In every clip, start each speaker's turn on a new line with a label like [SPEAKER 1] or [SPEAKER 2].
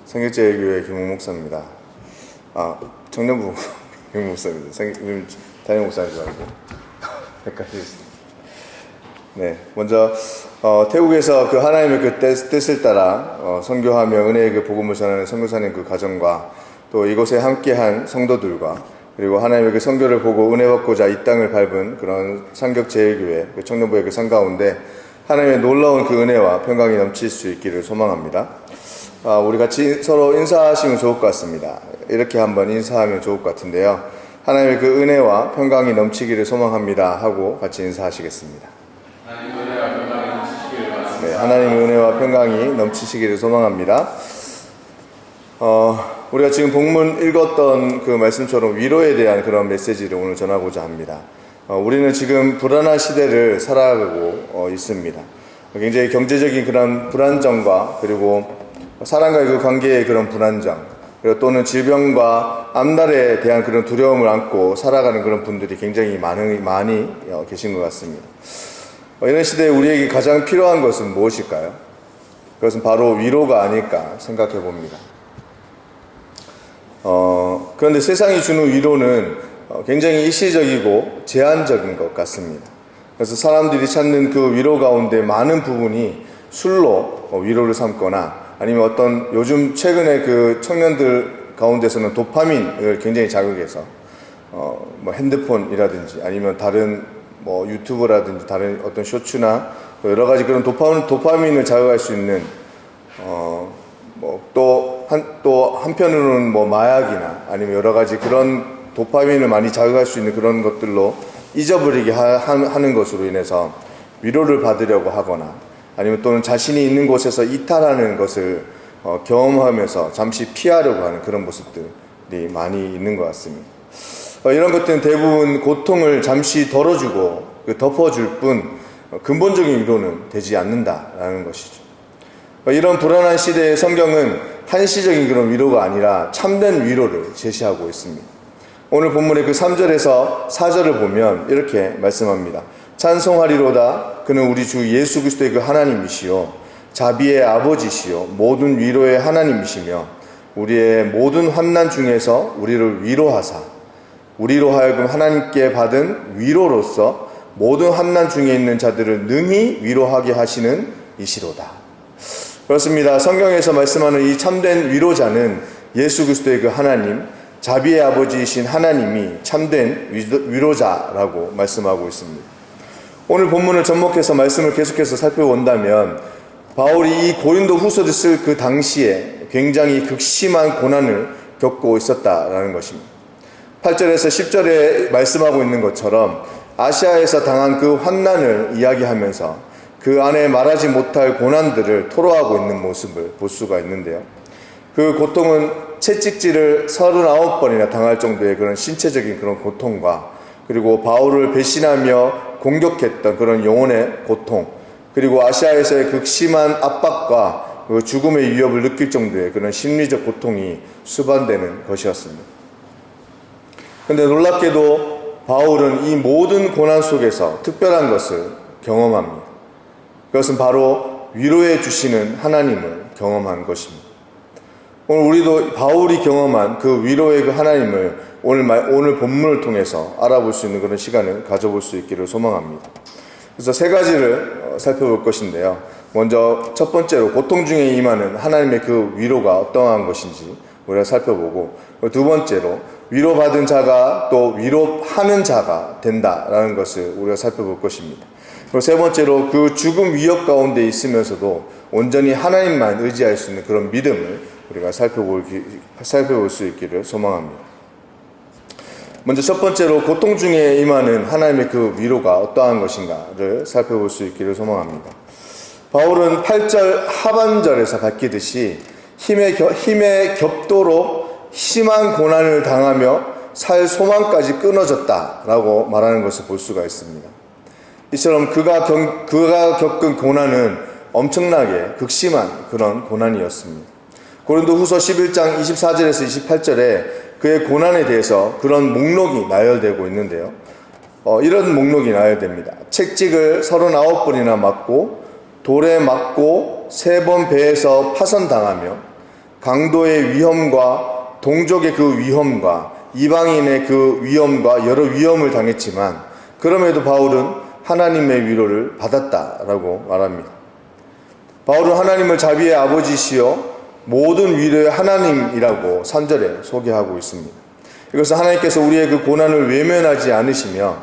[SPEAKER 1] 성결제일교회 김웅 목사입니다. 청년부 김웅 목사입니다. 담임 목사인 줄 알고 헷갈리겠습니다. 네, 먼저 태국에서 그 하나님의 그 뜻을 따라 선교하며 은혜의 그 복음을 전하는 선교사님 그 가정과 또 이곳에 함께한 성도들과 그리고 하나님의 그 선교를 보고 은혜 받고자 이 땅을 밟은 그런 상격제일교회 그 청년부의 그 상 가운데 하나님의 놀라운 그 은혜와 평강이 넘칠 수 있기를 소망합니다. 우리 같이 서로 인사하시면 좋을 것 같습니다. 이렇게 한번 인사하면 좋을 것 같은데요. 하나님의 그 은혜와 평강이 넘치기를 소망합니다 하고 같이 인사하시겠습니다. 네, 하나님의 은혜와 평강이 넘치시기를 소망합니다. 우리가 지금 본문 읽었던 그 말씀처럼 위로에 대한 그런 메시지를 오늘 전하고자 합니다. 우리는 지금 불안한 시대를 살아가고 있습니다. 굉장히 경제적인 그런 불안정과 그리고 사람과의 그 관계의 그런 불안정, 그리고 또는 질병과 앞날에 대한 그런 두려움을 안고 살아가는 그런 분들이 굉장히 많이 계신 것 같습니다. 이런 시대에 우리에게 가장 필요한 것은 무엇일까요? 그것은 바로 위로가 아닐까 생각해 봅니다. 그런데 세상이 주는 위로는 굉장히 일시적이고 제한적인 것 같습니다. 그래서 사람들이 찾는 그 위로 가운데 많은 부분이 술로 위로를 삼거나 아니면 어떤 요즘 최근에 그 청년들 가운데서는 도파민을 굉장히 자극해서 뭐 핸드폰이라든지 아니면 다른 뭐 유튜브라든지 다른 어떤 쇼츠나 여러 가지 그런 도파민을 자극할 수 있는 또 한편으로는 뭐 마약이나 아니면 여러 가지 그런 도파민을 많이 자극할 수 있는 그런 것들로 잊어버리게 하는 것으로 인해서 위로를 받으려고 하거나 아니면 또는 자신이 있는 곳에서 이탈하는 것을 경험하면서 잠시 피하려고 하는 그런 모습들이 많이 있는 것 같습니다. 이런 것들은 대부분 고통을 잠시 덜어주고 덮어줄 뿐 근본적인 위로는 되지 않는다라는 것이죠. 이런 불안한 시대의 성경은 한시적인 그런 위로가 아니라 참된 위로를 제시하고 있습니다. 오늘 본문의 그 3절에서 4절을 보면 이렇게 말씀합니다. 찬송하리로다. 그는 우리 주 예수 그리스도의 그 하나님이시요 자비의 아버지시요 모든 위로의 하나님이시며 우리의 모든 환난 중에서 우리를 위로하사 우리로 하여금 하나님께 받은 위로로서 모든 환난 중에 있는 자들을 능히 위로하게 하시는 이시로다. 그렇습니다. 성경에서 말씀하는 이 참된 위로자는 예수 그리스도의 그 하나님, 자비의 아버지이신 하나님이 참된 위로자라고 말씀하고 있습니다. 오늘 본문을 접목해서 말씀을 계속해서 살펴본다면 바울이 이 고린도 후서를 쓸 그 당시에 굉장히 극심한 고난을 겪고 있었다라는 것입니다. 8절에서 10절에 말씀하고 있는 것처럼 아시아에서 당한 그 환난을 이야기하면서 그 안에 말하지 못할 고난들을 토로하고 있는 모습을 볼 수가 있는데요. 그 고통은 채찍질을 39번이나 당할 정도의 그런 신체적인 그런 고통과 그리고 바울을 배신하며 공격했던 그런 영혼의 고통, 그리고 아시아에서의 극심한 압박과 그 죽음의 위협을 느낄 정도의 그런 심리적 고통이 수반되는 것이었습니다. 그런데 놀랍게도 바울은 이 모든 고난 속에서 특별한 것을 경험합니다. 그것은 바로 위로해 주시는 하나님을 경험한 것입니다. 오늘 우리도 바울이 경험한 그 위로의 그 하나님을 오늘 본문을 통해서 알아볼 수 있는 그런 시간을 가져볼 수 있기를 소망합니다. 그래서 세 가지를 살펴볼 것인데요. 먼저 첫 번째로 고통 중에 임하는 하나님의 그 위로가 어떠한 것인지 우리가 살펴보고, 두 번째로 위로받은 자가 또 위로하는 자가 된다라는 것을 우리가 살펴볼 것입니다. 그리고 세 번째로 그 죽음 위협 가운데 있으면서도 온전히 하나님만 의지할 수 있는 그런 믿음을 우리가 살펴볼 수 있기를 소망합니다. 먼저 첫 번째로 고통 중에 임하는 하나님의 그 위로가 어떠한 것인가를 살펴볼 수 있기를 소망합니다. 바울은 8절 하반절에서 밝히듯이 힘의 격도로 심한 고난을 당하며 살 소망까지 끊어졌다라고 말하는 것을 볼 수가 있습니다. 이처럼 그가 겪은 고난은 엄청나게 극심한 그런 고난이었습니다. 고린도 후서 11장 24절에서 28절에 그의 고난에 대해서 그런 목록이 나열되고 있는데요. 이런 목록이 나열됩니다. 채찍을 39번이나 맞고 돌에 맞고 3번 배에서 파선당하며 강도의 위험과 동족의 그 위험과 이방인의 그 위험과 여러 위험을 당했지만 그럼에도 바울은 하나님의 위로를 받았다라고 말합니다. 바울은 하나님을 자비의 아버지시여 모든 위로의 하나님이라고 3절에 소개하고 있습니다. 이것은 하나님께서 우리의 그 고난을 외면하지 않으시며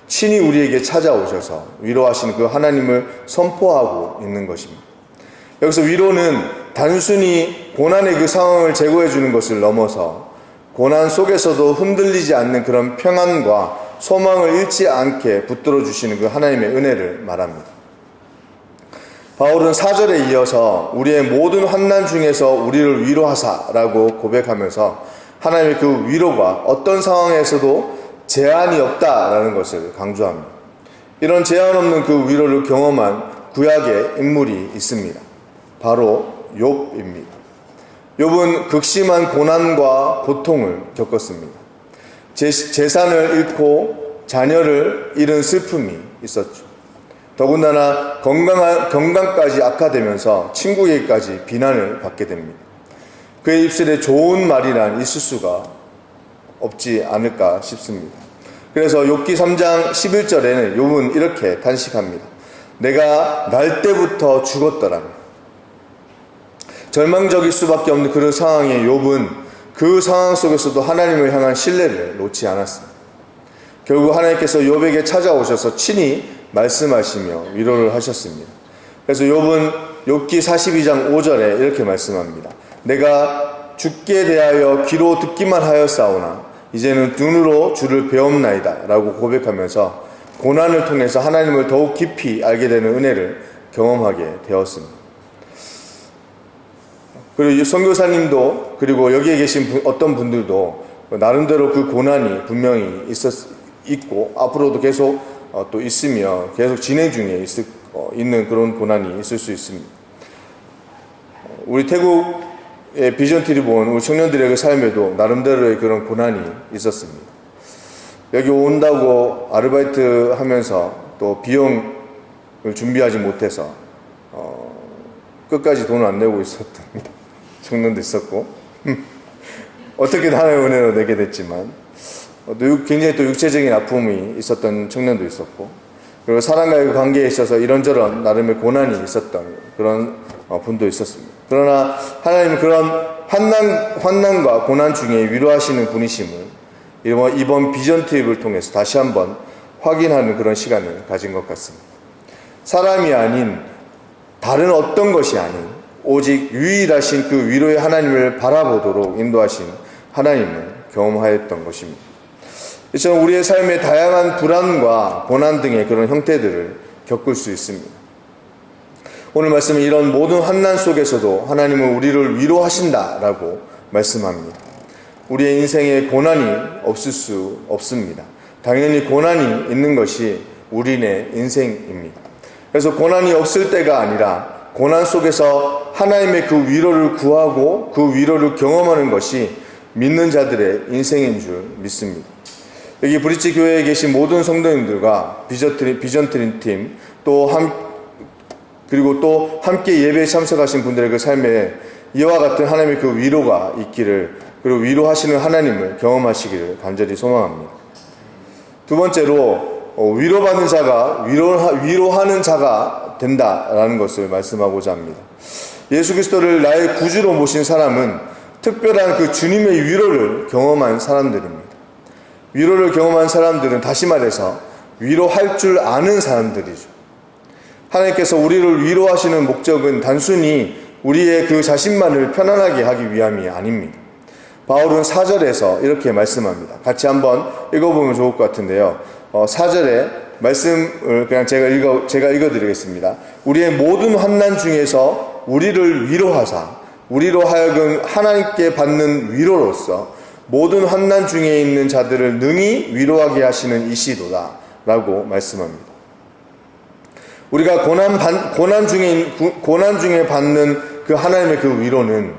[SPEAKER 1] 친히 우리에게 찾아오셔서 위로하시는 그 하나님을 선포하고 있는 것입니다. 여기서 위로는 단순히 고난의 그 상황을 제거해 주는 것을 넘어서 고난 속에서도 흔들리지 않는 그런 평안과 소망을 잃지 않게 붙들어 주시는 그 하나님의 은혜를 말합니다. 바울은 4절에 이어서 우리의 모든 환난 중에서 우리를 위로하사라고 고백하면서 하나님의 그 위로가 어떤 상황에서도 제한이 없다라는 것을 강조합니다. 이런 제한 없는 그 위로를 경험한 구약의 인물이 있습니다. 바로 욥입니다. 욥은 극심한 고난과 고통을 겪었습니다. 재산을 잃고 자녀를 잃은 슬픔이 있었죠. 더군다나 건강까지 악화되면서 친구에게까지 비난을 받게 됩니다. 그의 입술에 좋은 말이란 있을 수가 없지 않을까 싶습니다. 그래서 욥기 3장 11절에는 욥은 이렇게 단식합니다. 내가 날 때부터 죽었더라면. 절망적일 수밖에 없는 그런 상황에 욥은 그 상황 속에서도 하나님을 향한 신뢰를 놓지 않았습니다. 결국 하나님께서 욥에게 찾아오셔서 친히 말씀하시며 위로를 하셨습니다. 그래서 욥은 욥기 42장 5절에 이렇게 말씀합니다. 내가 죽게 대하여 귀로 듣기만 하였사오나 이제는 눈으로 주를 배움나이다 라고 고백하면서 고난을 통해서 하나님을 더욱 깊이 알게 되는 은혜를 경험하게 되었습니다. 그리고 선교사님도 그리고 여기에 계신 어떤 분들도 나름대로 그 고난이 분명히 있고 앞으로도 계속 또 있으며 계속 진행 중에 있는 그런 고난이 있을 수 있습니다. 우리 태국의 비전트리 본 우리 청년들의 그 삶에도 나름대로의 그런 고난이 있었습니다. 여기 온다고 아르바이트 하면서 또 비용을 준비하지 못해서 끝까지 돈을 안 내고 있었던 청년도 있었고 어떻게든 하나님의 은혜로 내게 됐지만 굉장히 또 육체적인 아픔이 있었던 청년도 있었고 그리고 사람과의 관계에 있어서 이런저런 나름의 고난이 있었던 그런 분도 있었습니다. 그러나 하나님은 그런 환난과 고난 중에 위로하시는 분이심을 이번 비전 트립을 통해서 다시 한번 확인하는 그런 시간을 가진 것 같습니다. 사람이 아닌 다른 어떤 것이 아닌 오직 유일하신 그 위로의 하나님을 바라보도록 인도하신 하나님을 경험하였던 것입니다. 이처럼 우리의 삶에 다양한 불안과 고난 등의 그런 형태들을 겪을 수 있습니다. 오늘 말씀은 이런 모든 환난 속에서도 하나님은 우리를 위로하신다라고 말씀합니다. 우리의 인생에 고난이 없을 수 없습니다. 당연히 고난이 있는 것이 우리의 인생입니다. 그래서 고난이 없을 때가 아니라 고난 속에서 하나님의 그 위로를 구하고 그 위로를 경험하는 것이 믿는 자들의 인생인 줄 믿습니다. 여기 브릿지 교회에 계신 모든 성도님들과 비전트림 팀 그리고 또 함께 예배에 참석하신 분들의 그 삶에 이와 같은 하나님의 그 위로가 있기를 그리고 위로하시는 하나님을 경험하시기를 간절히 소망합니다. 두 번째로 위로받는 자가 위로하는 자가 된다라는 것을 말씀하고자 합니다. 예수 그리스도를 나의 구주로 모신 사람은 특별한 그 주님의 위로를 경험한 사람들입니다. 위로를 경험한 사람들은 다시 말해서 위로할 줄 아는 사람들이죠. 하나님께서 우리를 위로하시는 목적은 단순히 우리의 그 자신만을 편안하게 하기 위함이 아닙니다. 바울은 4절에서 이렇게 말씀합니다. 같이 한번 읽어보면 좋을 것 같은데요. 4절에 말씀을 그냥 제가 읽어드리겠습니다. 우리의 모든 환난 중에서 우리를 위로하사 우리로 하여금 하나님께 받는 위로로서 모든 환난 중에 있는 자들을 능히 위로하게 하시는 이시도다 라고 말씀합니다. 우리가 고난 중에 받는 그 하나님의 그 위로는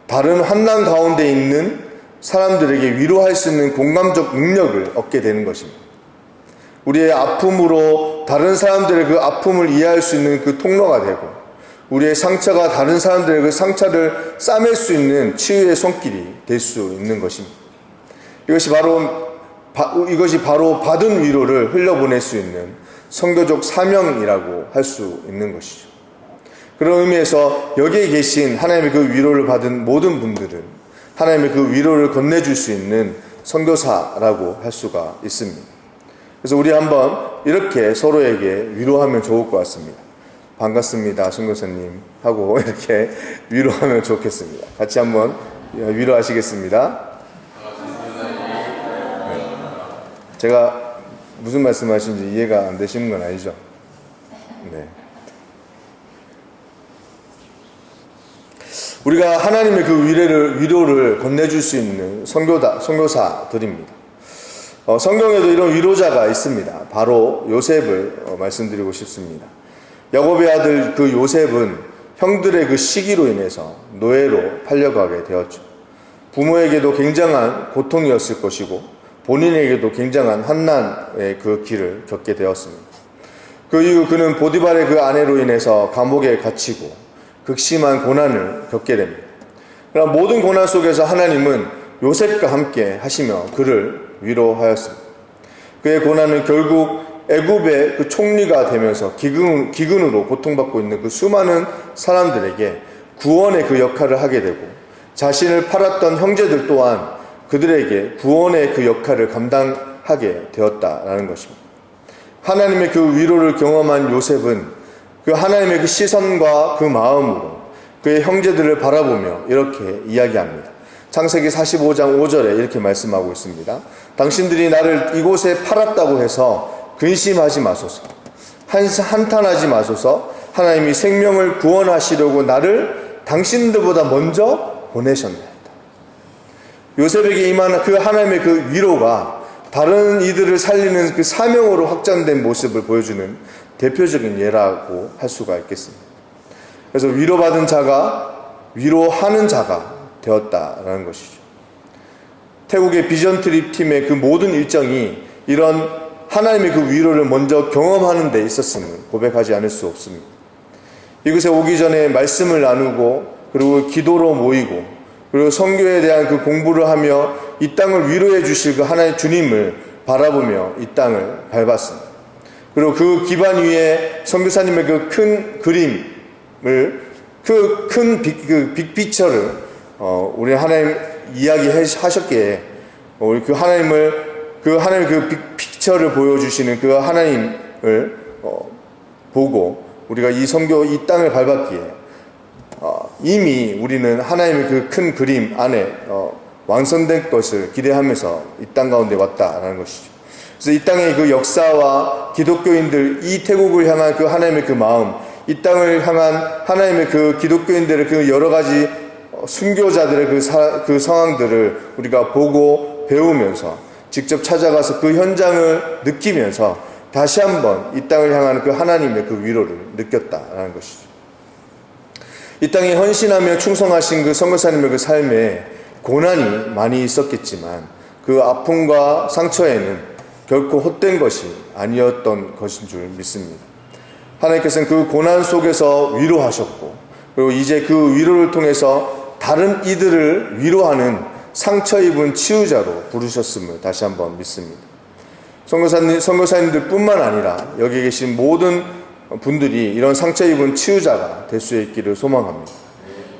[SPEAKER 1] 다른 환난 가운데 있는 사람들에게 위로할 수 있는 공감적 능력을 얻게 되는 것입니다. 우리의 아픔으로 다른 사람들의 그 아픔을 이해할 수 있는 그 통로가 되고 우리의 상처가 다른 사람들의 그 상처를 싸맬 수 있는 치유의 손길이 될 수 있는 것입니다. 이것이 바로 받은 위로를 흘려보낼 수 있는 선교적 사명이라고 할 수 있는 것이죠. 그런 의미에서 여기에 계신 하나님의 그 위로를 받은 모든 분들은 하나님의 그 위로를 건네줄 수 있는 선교사라고 할 수가 있습니다. 그래서 우리 한번 이렇게 서로에게 위로하면 좋을 것 같습니다. 반갑습니다, 선교사님 하고 이렇게 위로하면 좋겠습니다. 같이 한번 위로하시겠습니다. 네. 제가 무슨 말씀하시는지 이해가 안 되시는 건 아니죠? 네. 우리가 하나님의 그 위로를 건네줄 수 있는 선교사들입니다. 성경에도 이런 위로자가 있습니다. 바로 요셉을 말씀드리고 싶습니다. 야곱의 아들 그 요셉은 형들의 그 시기로 인해서 노예로 팔려가게 되었죠. 부모에게도 굉장한 고통이었을 것이고 본인에게도 굉장한 환난의 그 길을 겪게 되었습니다. 그 이후 그는 보디발의 그 아내로 인해서 감옥에 갇히고 극심한 고난을 겪게 됩니다. 그러나 모든 고난 속에서 하나님은 요셉과 함께 하시며 그를 위로하였습니다. 그의 고난은 결국 애굽의 그 총리가 되면서 기근으로 고통받고 있는 그 수많은 사람들에게 구원의 그 역할을 하게 되고 자신을 팔았던 형제들 또한 그들에게 구원의 그 역할을 감당하게 되었다라는 것입니다. 하나님의 그 위로를 경험한 요셉은 그 하나님의 그 시선과 그 마음으로 그의 형제들을 바라보며 이렇게 이야기합니다. 창세기 45장 5절에 이렇게 말씀하고 있습니다. 당신들이 나를 이곳에 팔았다고 해서 근심하지 마소서. 한탄하지 마소서. 하나님이 생명을 구원하시려고 나를 당신들보다 먼저 보내셨나이다. 요셉에게 임한 그 하나님의 그 위로가 다른 이들을 살리는 그 사명으로 확장된 모습을 보여주는 대표적인 예라고 할 수가 있겠습니다. 그래서 위로받은 자가 위로하는 자가 되었다라는 것이죠. 태국의 비전 트립 팀의 그 모든 일정이 이런 하나님의 그 위로를 먼저 경험하는 데 있었음을 고백하지 않을 수 없습니다. 이곳에 오기 전에 말씀을 나누고 그리고 기도로 모이고 그리고 선교에 대한 그 공부를 하며 이 땅을 위로해 주실 그 하나의 주님을 바라보며 이 땅을 밟았습니다. 그리고 그 기반 위에 선교사님의 그 큰 그림을 그 큰 빅피처를 우리 하나님 이야기하셨기에 우리 그 하나님의 그 빅피처를 보여주시는 그 하나님을 보고 우리가 이 선교 이 땅을 밟았기에 이미 우리는 하나님의 그 큰 그림 안에 완성된 것을 기대하면서 이 땅 가운데 왔다라는 것이죠. 그래서 이 땅의 그 역사와 기독교인들, 이 태국을 향한 그 하나님의 그 마음, 이 땅을 향한 하나님의 그 기독교인들의 그 여러 가지 순교자들의 그 상황들을 우리가 보고 배우면서 직접 찾아가서 그 현장을 느끼면서 다시 한번 이 땅을 향하는 그 하나님의 그 위로를 느꼈다라는 것이죠. 이 땅에 헌신하며 충성하신 그 선교사님의 그 삶에 고난이 많이 있었겠지만 그 아픔과 상처에는 결코 헛된 것이 아니었던 것인 줄 믿습니다. 하나님께서는 그 고난 속에서 위로하셨고 그리고 이제 그 위로를 통해서 다른 이들을 위로하는 상처 입은 치유자로 부르셨음을 다시 한번 믿습니다. 선교사님들 뿐만 아니라 여기 계신 모든 분들이 이런 상처 입은 치유자가 될 수 있기를 소망합니다.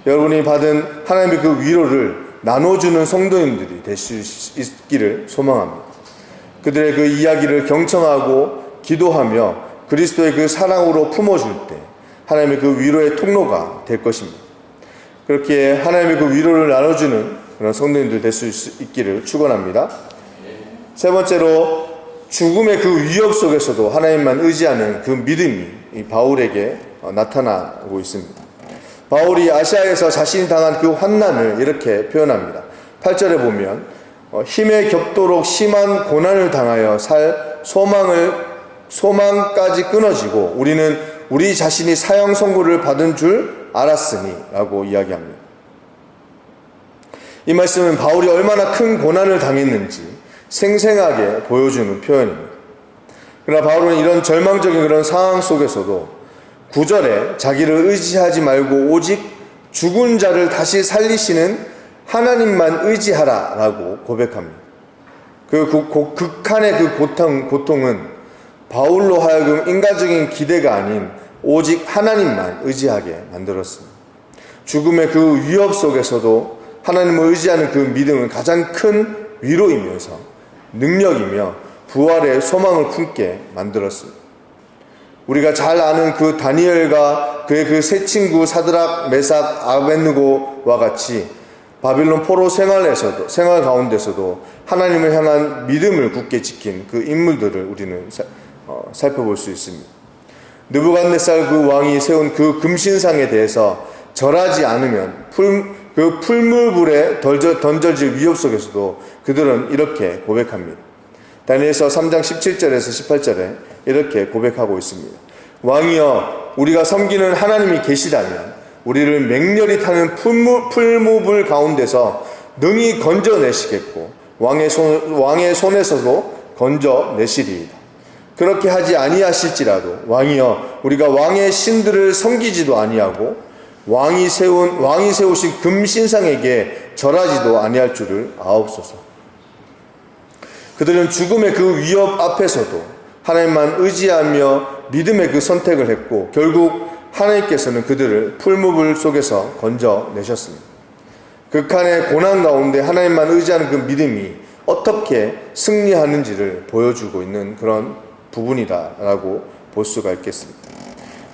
[SPEAKER 1] 여러분이 받은 하나님의 그 위로를 나눠주는 성도님들이 될 수 있기를 소망합니다. 그들의 그 이야기를 경청하고 기도하며 그리스도의 그 사랑으로 품어줄 때 하나님의 그 위로의 통로가 될 것입니다. 그렇게 하나님의 그 위로를 나눠주는 그런 성도님들 될 수 있기를 축원합니다. 세 번째로 죽음의 그 위협 속에서도 하나님만 의지하는 그 믿음이 이 바울에게 나타나고 있습니다. 바울이 아시아에서 자신이 당한 그 환난을 이렇게 표현합니다. 8절에 보면 힘에 겹도록 심한 고난을 당하여 살 소망까지 끊어지고 우리는 우리 자신이 사형 선고를 받은 줄 알았으니 라고 이야기합니다. 이 말씀은 바울이 얼마나 큰 고난을 당했는지 생생하게 보여주는 표현입니다. 그러나 바울은 이런 절망적인 그런 상황 속에서도 9절에 자기를 의지하지 말고 오직 죽은 자를 다시 살리시는 하나님만 의지하라 라고 고백합니다. 극한의 그 고통은 바울로 하여금 인간적인 기대가 아닌 오직 하나님만 의지하게 만들었습니다. 죽음의 그 위협 속에서도 하나님을 의지하는 그 믿음은 가장 큰 위로이면서 능력이며 부활의 소망을 품게 만들었습니다. 우리가 잘 아는 그 다니엘과 그의 그 세 친구 사드락, 메삭, 아벳느고와 같이 바빌론 포로 생활 가운데서도 하나님을 향한 믿음을 굳게 지킨 그 인물들을 우리는 살펴볼 수 있습니다. 느부갓네살 그 왕이 세운 그 금신상에 대해서 절하지 않으면 그 풀무불에 던져질 위협 속에서도 그들은 이렇게 고백합니다. 다니엘서 3장 17절에서 18절에 이렇게 고백하고 있습니다. 왕이여, 우리가 섬기는 하나님이 계시다면 우리를 맹렬히 타는 풀무불 가운데서 능히 건져내시겠고 왕의 손에서도 건져내시리이다. 그렇게 하지 아니하실지라도 왕이여, 우리가 왕의 신들을 섬기지도 아니하고 왕이 세우신 금신상에게 절하지도 아니할 줄을 아옵소서. 그들은 죽음의 그 위협 앞에서도 하나님만 의지하며 믿음의 그 선택을 했고 결국 하나님께서는 그들을 풀무불 속에서 건져내셨습니다. 극한의 고난 가운데 하나님만 의지하는 그 믿음이 어떻게 승리하는지를 보여주고 있는 그런 부분이다라고 볼 수가 있겠습니다.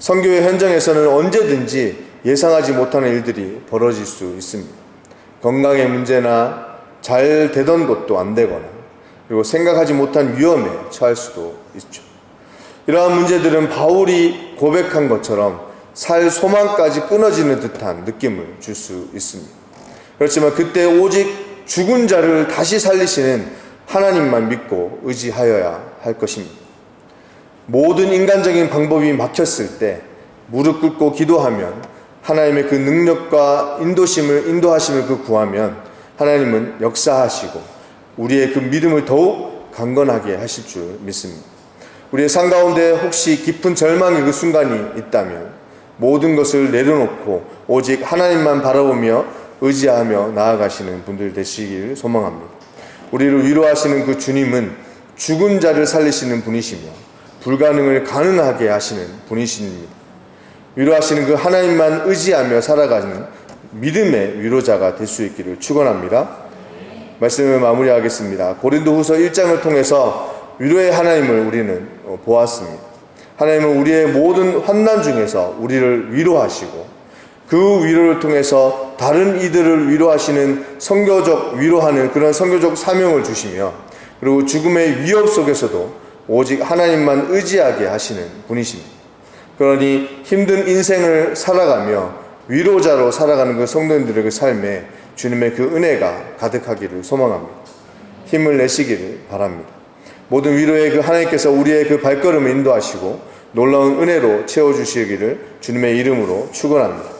[SPEAKER 1] 선교의 현장에서는 언제든지 예상하지 못하는 일들이 벌어질 수 있습니다. 건강의 문제나 잘 되던 것도 안 되거나 그리고 생각하지 못한 위험에 처할 수도 있죠. 이러한 문제들은 바울이 고백한 것처럼 살 소망까지 끊어지는 듯한 느낌을 줄 수 있습니다. 그렇지만 그때 오직 죽은 자를 다시 살리시는 하나님만 믿고 의지하여야 할 것입니다. 모든 인간적인 방법이 막혔을 때 무릎 꿇고 기도하면 하나님의 그 능력과 인도하심을 그 구하면 하나님은 역사하시고 우리의 그 믿음을 더욱 강건하게 하실 줄 믿습니다. 우리의 삶 가운데 혹시 깊은 절망의 그 순간이 있다면 모든 것을 내려놓고 오직 하나님만 바라보며 의지하며 나아가시는 분들 되시길 소망합니다. 우리를 위로하시는 그 주님은 죽은 자를 살리시는 분이시며 불가능을 가능하게 하시는 분이십니다. 위로하시는 그 하나님만 의지하며 살아가는 믿음의 위로자가 될 수 있기를 축원합니다. 말씀을 마무리하겠습니다. 고린도후서 1장을 통해서 위로의 하나님을 우리는 보았습니다. 하나님은 우리의 모든 환난 중에서 우리를 위로하시고 그 위로를 통해서 다른 이들을 위로하시는 선교적 위로하는 그런 선교적 사명을 주시며 그리고 죽음의 위협 속에서도 오직 하나님만 의지하게 하시는 분이십니다. 그러니 힘든 인생을 살아가며 위로자로 살아가는 그 성도님들의 그 삶에 주님의 그 은혜가 가득하기를 소망합니다. 힘을 내시기를 바랍니다. 모든 위로의 그 하나님께서 우리의 그 발걸음을 인도하시고 놀라운 은혜로 채워주시기를 주님의 이름으로 축원합니다.